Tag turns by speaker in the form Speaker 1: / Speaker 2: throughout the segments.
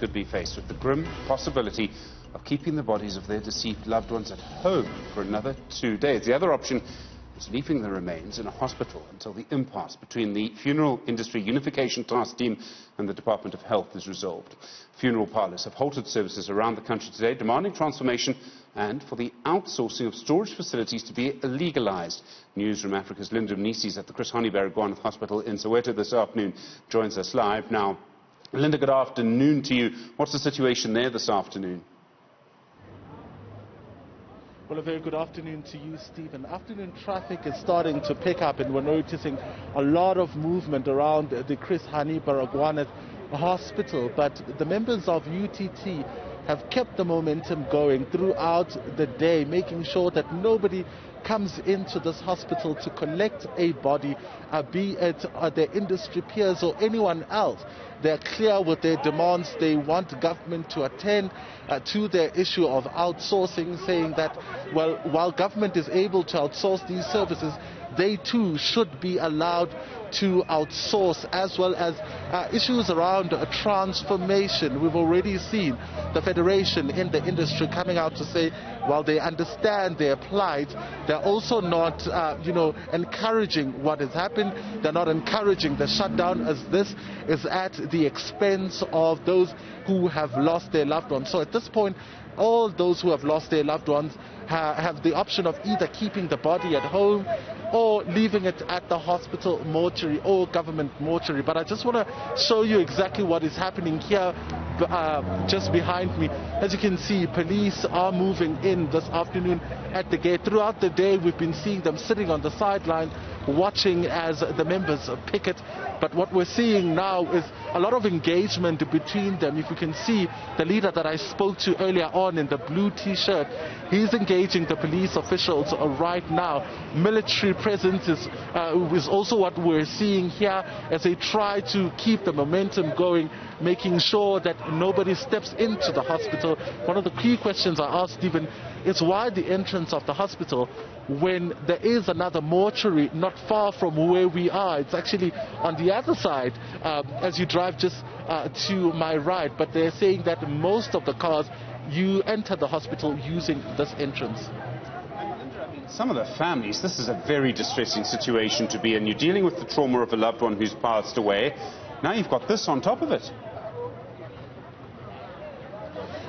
Speaker 1: could be faced with the grim possibility of keeping the bodies of their deceased loved ones at home for another 2 days. The other option is leaving the remains in a hospital until the impasse between the Funeral Industry Unification Task Team and the Department of Health is resolved. Funeral parlours have halted services around the country today, demanding transformation and for the outsourcing of storage facilities to be legalised. Newzroom Afrika's Mnisi is at the Chris Hani Baragwanath Hospital in Soweto this afternoon, joins us live. Now, Linda, good afternoon to you. What's the situation there this afternoon?
Speaker 2: Well, a very good afternoon to you, Stephen. Afternoon traffic is starting to pick up, and we're noticing a lot of movement around the Chris Hani Baragwanath Hospital. But the members of UTT have kept the momentum going throughout the day, making sure that nobody comes into this hospital to collect a body, be it their industry peers or anyone else. They're clear with their demands. They want government to attend to their issue of outsourcing, saying that, well, while government is able to outsource these services, they too should be allowed to outsource, as well as issues around transformation. We've already seen the federation in the industry coming out to say, while they understand their plight, they're also not, encouraging what has happened. They're not encouraging the shutdown, as this is at the expense of those who have lost their loved ones. So at this point, all those who have lost their loved ones have the option of either keeping the body at home or leaving it at the hospital mortuary or government mortuary. But I just want to show you exactly what is happening here just behind me. As you can see, police are moving in this afternoon at the gate. Throughout the day, we've been seeing them sitting on the sideline watching as the members picket. But what we're seeing now is a lot of engagement between them. If you can see the leader that I spoke to earlier on in the blue t-shirt, he's engaging the police officials right now. Military presence is also what we're seeing here as they try to keep the momentum going, making sure that nobody steps into the hospital. One of the key questions I asked Stephen is why the entrance of the hospital when there is another mortuary not far from where we are. It's actually on the other side as you drive just to my right, but they're saying that most of the cars, you enter the hospital using this entrance.
Speaker 1: Some of the families, this is a very distressing situation to be in. You're dealing with the trauma of a loved one who's passed away. Now you've got this on top of it.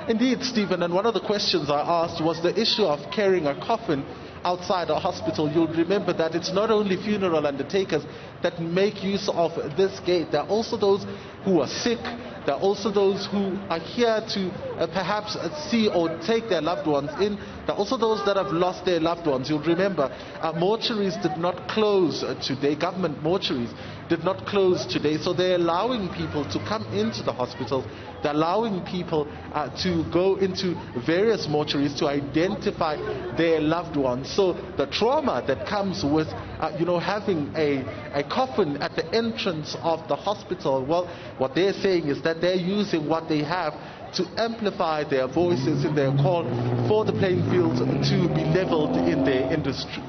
Speaker 2: Indeed, Stephen, and one of the questions I asked was the issue of carrying a coffin outside a hospital. You'll remember that it's not only funeral undertakers that make use of this gate. There are also those who are sick. There are also those who are here to perhaps see or take their loved ones in. There are also those that have lost their loved ones. You'll remember mortuaries did not close today. Government mortuaries did not close today. So they're allowing people to come into the hospitals. They're allowing people to go into various mortuaries to identify their loved ones. So the trauma that comes with having a coffin at the entrance of the hospital, well, what they're saying is that they're using what they have to amplify their voices in their call for the playing field to be leveled in their industry.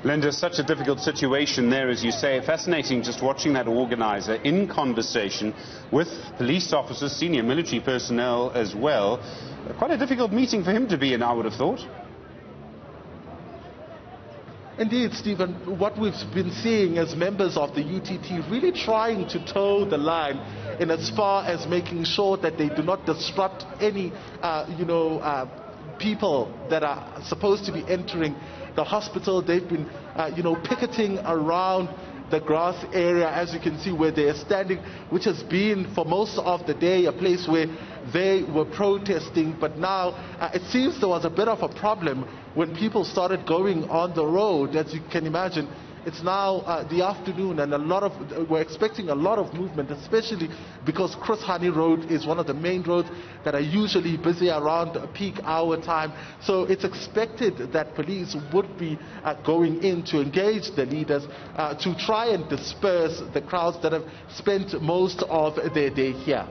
Speaker 1: Linda, such a difficult situation there, as you say. Fascinating just watching that organizer in conversation with police officers, senior military personnel as well. Quite a difficult meeting for him to be in, I would have thought.
Speaker 2: Indeed, Stephen, what we've been seeing as members of the UTT really trying to toe the line in as far as making sure that they do not disrupt any, people that are supposed to be entering the hospital. They've been, picketing around the grass area, as you can see, where they are standing, which has been for most of the day a place where they were protesting. But now it seems there was a bit of a problem when people started going on the road. As you can imagine, it's now the afternoon, and we're expecting a lot of movement, especially because Chris Hani Road is one of the main roads that are usually busy around peak hour time. So it's expected that police would be going in to engage the leaders to try and disperse the crowds that have spent most of their day here.